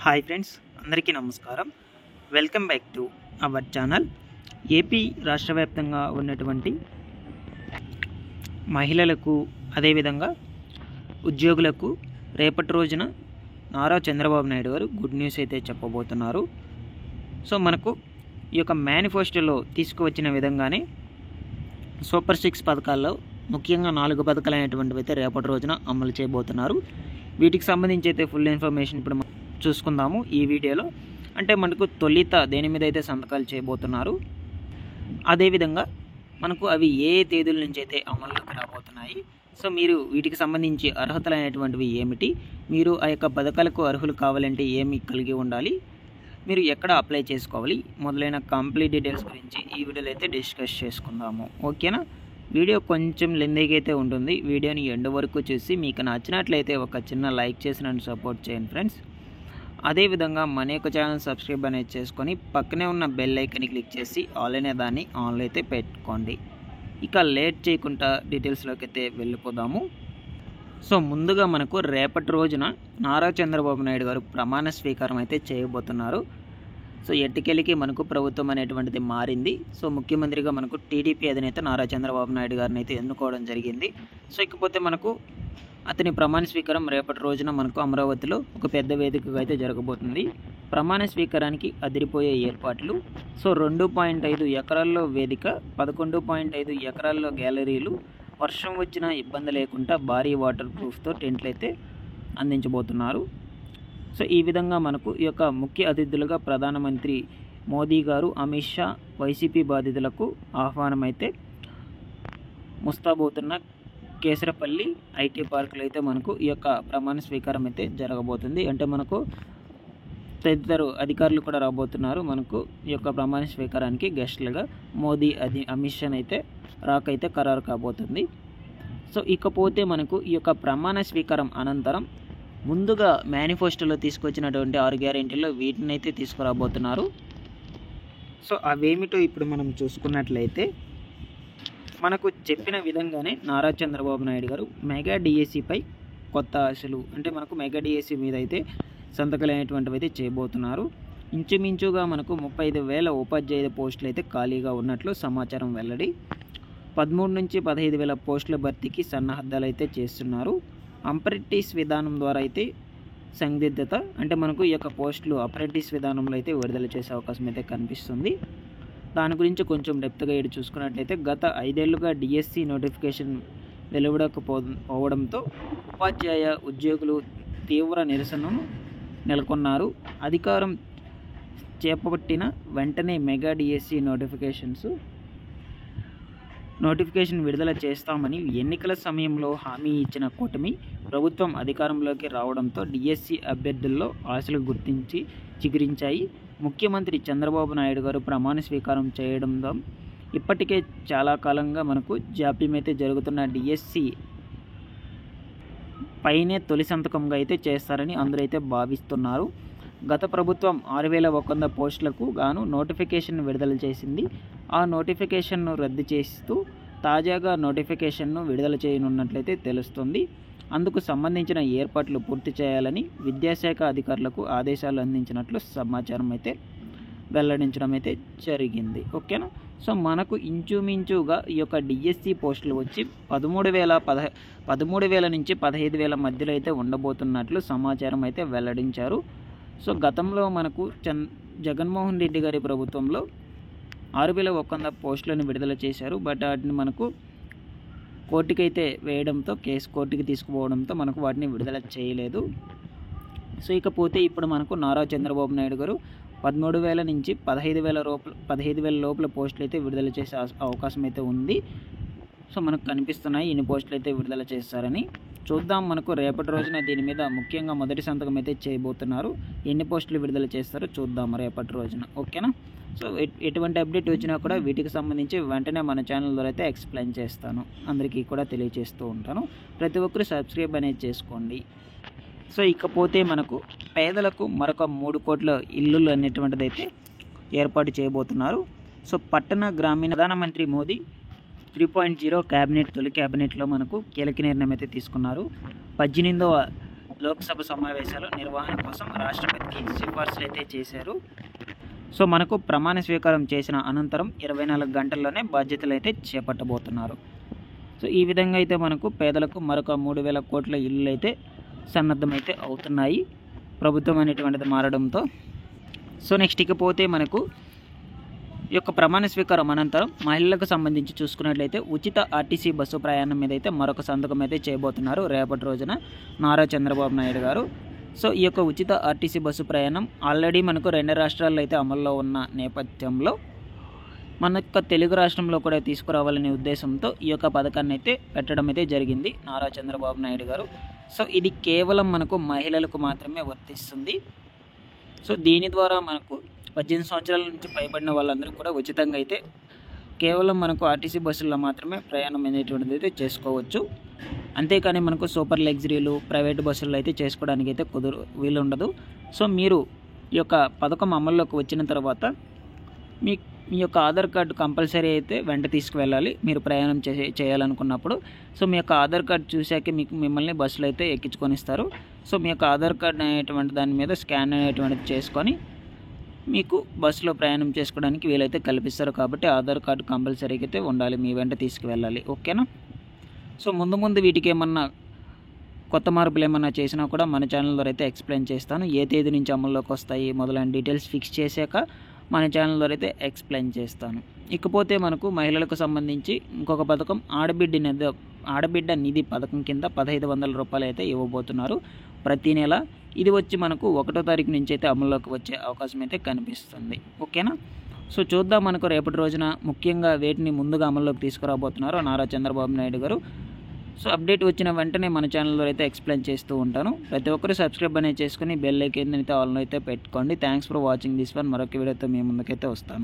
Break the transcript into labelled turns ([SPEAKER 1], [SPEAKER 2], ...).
[SPEAKER 1] Hi friends, అందరికీ నమస్కారం. Welcome back to our channel. AP రాష్ట్ర వ్యాప్తంగా ఉన్నటువంటి మహిళలకు అదేవిధంగా ఉద్యోగులకు రేపటి రోజున నారా చంద్రబాబు నాయుడు గారు గుడ్ న్యూస్ అయితే చెప్పబోతున్నారు. సో మనకు ఈ యొక్క మేనిఫెస్టోలో తీసుకువచ్చిన విధంగానే సూపర్ 6 పథకాల్లో ముఖ్యంగా 4 పథకాలు అనేటువంటివి అయితే రేపటి రోజున అమలు చేయబోతున్నారు. వీటికి సంబంధించి అయితే ఫుల్ ఇన్ఫర్మేషన్ ఇప్పుడు చూసుకుందాము ఈ వీడియోలో. అంటే మనకు తొలిత దేని మీద అయితే సంతకాలు చేయబోతున్నారు, అదేవిధంగా మనకు అవి ఏ తేదీల నుంచి అయితే అమల్లోకి రాబోతున్నాయి, సో మీరు వీటికి సంబంధించి అర్హతలు అనేటువంటివి ఏమిటి, మీరు ఆ యొక్క పథకాలకు అర్హులు కావాలంటే ఏమి కలిగి ఉండాలి, మీరు ఎక్కడ అప్లై చేసుకోవాలి, మొదలైన కంప్లీట్ డీటెయిల్స్ గురించి ఈ వీడియోలో అయితే డిస్కస్ చేసుకుందాము. ఓకేనా? వీడియో కొంచెం లెందీగా అయితే ఉంటుంది. వీడియోని ఎండ్ వరకు చూసి మీకు నచ్చినట్లయితే ఒక చిన్న లైక్ చేసి నన్ను సపోర్ట్ చేయండి ఫ్రెండ్స్. అదేవిధంగా మన యొక్క ఛానల్ సబ్స్క్రైబ్ అనేది చేసుకొని పక్కనే ఉన్న బెల్ ఐకన్ని క్లిక్ చేసి ఆల్ అనే దాన్ని ఆన్లో అయితే పెట్టుకోండి. ఇక లేట్ చేయకుండా డీటెయిల్స్లోకి అయితే వెళ్ళిపోదాము. సో ముందుగా మనకు రేపటి రోజున నారా చంద్రబాబు నాయుడు గారు ప్రమాణ స్వీకారం అయితే చేయబోతున్నారు. సో ఎట్టుకెళ్ళికి మనకు ప్రభుత్వం అనేటువంటిది మారింది. సో ముఖ్యమంత్రిగా మనకు టీడీపీ అధినేత నారా చంద్రబాబు నాయుడు గారిని అయితే ఎన్నుకోవడం జరిగింది. సో ఇకపోతే మనకు అతని ప్రమాణ స్వీకారం రేపటి రోజున మనకు అమరావతిలో ఒక పెద్ద వేదికగా అయితే జరగబోతుంది. ప్రమాణ స్వీకారానికి అదిరిపోయే ఏర్పాట్లు. సో 2.5 ఎకరాల్లో వేదిక, 11.5 ఎకరాల్లో గ్యాలరీలు, వర్షం వచ్చినా ఇబ్బంది లేకుండా భారీ వాటర్ ప్రూఫ్తో టెంట్లు అయితే అందించబోతున్నారు. సో ఈ విధంగా మనకు ఈ యొక్క ముఖ్య అతిథులుగా ప్రధానమంత్రి మోదీ గారు, అమిత్ షా, వైసీపీ బాధితులకు ఆహ్వానం అయితే ముస్తాబోతున్న కేసరపల్లి ఐటీ పార్కులో అయితే మనకు ఈ యొక్క ప్రమాణ స్వీకారం అయితే జరగబోతుంది. అంటే మనకు తదితర అధికారులు కూడా రాబోతున్నారు. మనకు ఈ యొక్క ప్రమాణ స్వీకారానికి గెస్టులుగా మోదీ, అమిత్ షా అయితే రాకైతే ఖరారు కాబోతుంది. సో ఇకపోతే మనకు ఈ యొక్క ప్రమాణ స్వీకారం అనంతరం ముందుగా మేనిఫెస్టోలో తీసుకొచ్చినటువంటి 6 గ్యారెంటీల్లో వీటిని అయితే తీసుకురాబోతున్నారు. సో అవేమిటో ఇప్పుడు మనం చూసుకున్నట్లయితే మనకు చెప్పిన విధంగానే నారా చంద్రబాబు నాయుడు గారు మెగా డిఎస్సిపై కొత్త ఆశలు, అంటే మనకు మెగా డిఎస్సి మీద అయితే సంతకాలు అనేటువంటివి అయితే చేయబోతున్నారు. ఇంచుమించుగా మనకు 35,000 ఉపాధ్యాయ పోస్టులు అయితే ఖాళీగా ఉన్నట్లు సమాచారం వెల్లడి. 13 నుంచి 15,000 పోస్టుల భర్తీకి సన్నద్ధలు అయితే చేస్తున్నారు. అప్రెంటిస్ విధానం ద్వారా అయితే సందిగ్ధత, అంటే మనకు ఈ యొక్క పోస్టులు అప్రెంటిస్ విధానంలో అయితే విడుదల చేసే అవకాశం అయితే కనిపిస్తుంది. దాని గురించి కొంచెం డెప్త్గా ఇటు చూసుకున్నట్లయితే గత 5 ఏళ్లుగా డిఎస్సి నోటిఫికేషన్ వెలువడకపోవడంతో ఉపాధ్యాయ ఉద్యోగులు తీవ్ర నిరసనను నెలకొన్నారు. అధికారం చేపట్టిన వెంటనే మెగా డిఎస్సి నోటిఫికేషన్ విడుదల చేస్తామని ఎన్నికల సమయంలో హామీ ఇచ్చిన కూటమి ప్రభుత్వం అధికారంలోకి రావడంతో డిఎస్సి అభ్యర్థుల్లో ఆశలు చిగురించాయి. ముఖ్యమంత్రి చంద్రబాబు నాయుడు గారు ప్రమాణ స్వీకారం చేయడంతో ఇప్పటికే చాలా కాలంగా మనకు జాప్యం అయితే జరుగుతున్న డిఎస్సి పైనే తొలి సంతకంగా అయితే చేస్తారని అందరూ అయితే భావిస్తున్నారు. గత ప్రభుత్వం 6,100 పోస్టులకు గాను నోటిఫికేషన్ విడుదల చేసింది. ఆ నోటిఫికేషన్ను రద్దు చేస్తూ తాజాగా నోటిఫికేషన్ను విడుదల చేయనున్నట్లయితే తెలుస్తుంది. అందుకు సంబంధించిన ఏర్పాట్లు పూర్తి చేయాలని విద్యాశాఖ అధికారులకు ఆదేశాలు అందించినట్లు సమాచారం అయితే వెల్లడించడం అయితే జరిగింది. ఓకేనా? సో మనకు ఇంచుమించుగా ఈ యొక్క డిఎస్సి పోస్టులు వచ్చి 13,000 నుంచి 15,000 మధ్యలో అయితే ఉండబోతున్నట్లు సమాచారం అయితే వెల్లడించారు. సో గతంలో మనకు జగన్మోహన్ రెడ్డి గారి ప్రభుత్వంలో 6,100 పోస్టులను విడుదల చేశారు. బట్ వాటిని మనకు కోర్టుకైతే వేయడంతో, కోర్టుకి తీసుకుపోవడంతో మనకు వాటిని విడుదల చేయలేదు. సో ఇకపోతే ఇప్పుడు మనకు నారా చంద్రబాబు నాయుడు గారు 13,000 నుంచి 15,000 లోపల పోస్టులు అయితే విడుదల చేసే అవకాశం అయితే ఉంది. సో మనకు కనిపిస్తున్నాయి ఇన్ని పోస్టులు అయితే విడుదల చేస్తారని. చూద్దాం, మనకు రేపటి రోజున దీని మీద ముఖ్యంగా మొదటి సంతకం అయితే చేయబోతున్నారు. ఎన్ని పోస్టులు విడుదల చేస్తారో చూద్దాం రేపటి రోజున. ఓకేనా? సో ఎటువంటి అప్డేట్ వచ్చినా కూడా వీటికి సంబంధించి వెంటనే మన ఛానల్ ద్వారా అయితే ఎక్స్ప్లెయిన్ చేస్తాను, అందరికీ కూడా తెలియజేస్తూ ఉంటాను. ప్రతి ఒక్కరు సబ్స్క్రైబ్ అనేది చేసుకోండి. సో ఇకపోతే మనకు పేదలకు మరొక 3 కోట్ల ఇల్లులు అనేటువంటిది అయితే ఏర్పాటు చేయబోతున్నారు. సో పట్టణ గ్రామీణ ప్రధానమంత్రి మోదీ 3.0 క్యాబినెట్ తొలి క్యాబినెట్లో మనకు కీలక నిర్ణయం అయితే తీసుకున్నారు. 18వ లోక్సభ సమావేశాల నిర్వహణ కోసం రాష్ట్రపతికి సిఫార్సులు అయితే చేశారు. సో మనకు ప్రమాణ స్వీకారం చేసిన అనంతరం 24 గంటల్లోనే బాధ్యతలు అయితే చేపట్టబోతున్నారు. సో ఈ విధంగా అయితే మనకు పేదలకు మరొక 3,000 కోట్ల ఇళ్ళు అయితే సన్నద్ధమైతే అవుతున్నాయి ప్రభుత్వం అనేటువంటిది మారడంతో. సో నెక్స్ట్ ఇకపోతే మనకు ఈ యొక్క ప్రమాణ స్వీకారం అనంతరం మహిళలకు సంబంధించి చూసుకున్నట్లయితే ఉచిత ఆర్టీసీ బస్సు ప్రయాణం మీద అయితే మరొక సంతకం అయితే చేయబోతున్నారు రేపటి రోజున నారా చంద్రబాబు నాయుడు గారు. సో ఈ యొక్క ఉచిత ఆర్టీసీ బస్సు ప్రయాణం ఆల్రెడీ మనకు 2 రాష్ట్రాల్లో అయితే అమల్లో ఉన్న నేపథ్యంలో మన యొక్క తెలుగు రాష్ట్రంలో కూడా తీసుకురావాలనే ఉద్దేశంతో ఈ యొక్క పథకాన్ని అయితే పెట్టడం అయితే జరిగింది నారా చంద్రబాబు నాయుడు గారు. సో ఇది కేవలం మనకు మహిళలకు మాత్రమే వర్తిస్తుంది. సో దీని ద్వారా మనకు 18 సంవత్సరాల నుంచి పైబడిన వాళ్ళందరూ కూడా ఉచితంగా అయితే కేవలం మనకు ఆర్టీసీ బస్సుల్లో మాత్రమే ప్రయాణం అనేటువంటిది అయితే చేసుకోవచ్చు. అంతేకాని మనకు సూపర్ లగ్జరీలు ప్రైవేట్ బస్సుల్లో అయితే చేసుకోవడానికి అయితే వీలుండదు. సో మీరు ఈ యొక్క పథకం అమల్లోకి వచ్చిన తర్వాత మీ యొక్క ఆధార్ కార్డు కంపల్సరీ అయితే వెంట తీసుకువెళ్ళాలి మీరు ప్రయాణం చేయాలనుకున్నప్పుడు. సో మీ యొక్క ఆధార్ కార్డు చూశాక మిమ్మల్ని బస్సులో అయితే ఎక్కించుకొని ఇస్తారు. సో మీ యొక్క ఆధార్ కార్డు అనేటువంటి దాని మీద స్కాన్ అనేటువంటిది చేసుకొని మీకు బస్సులో ప్రయాణం చేసుకోవడానికి వీలైతే కల్పిస్తారు. కాబట్టి ఆధార్ కార్డు కంపల్సరీగా అయితే ఉండాలి, మీ వెంట తీసుకువెళ్ళాలి. ఓకేనా? సో ముందు వీటికి ఏమన్నా కొత్త మార్పులు ఏమన్నా చేసినా కూడా మన ఛానల్ ద్వారా అయితే ఎక్స్ప్లెయిన్ చేస్తాను. ఏ తేదీ నుంచి అమల్లోకి వస్తాయి మొదలైన డీటెయిల్స్ ఫిక్స్ చేశాక మన ఛానల్ ద్వారా అయితే ఎక్స్ప్లెయిన్ చేస్తాను. ఇకపోతే మనకు మహిళలకు సంబంధించి ఇంకొక పథకం ఆడబిడ్డ నిధి పథకం కింద 1,500 రూపాయలు అయితే ఇవ్వబోతున్నారు ప్రతి నెల. ఇది వచ్చి మనకు 1వ తారీఖు నుంచి అయితే అమల్లోకి వచ్చే అవకాశం అయితే కనిపిస్తుంది. ఓకేనా? సో చూద్దాం మనకు రేపటి రోజున ముఖ్యంగా వేటిని ముందుగా అమల్లోకి తీసుకురాబోతున్నారో నారా చంద్రబాబు నాయుడు గారు. సో అప్డేట్ వచ్చిన వెంటనే మన ఛానల్లో అయితే ఎక్స్ప్లెయిన్ చేస్తూ ఉంటాను. ప్రతి ఒక్కరు సబ్స్క్రైబ్ అనేది చేసుకుని బెల్ ఐకాన్ అయితే ఆన్లో అయితే పెట్టుకోండి. Thanks for watching this one. మరొక వీడియోతో మీ ముందుకైతే వస్తాను.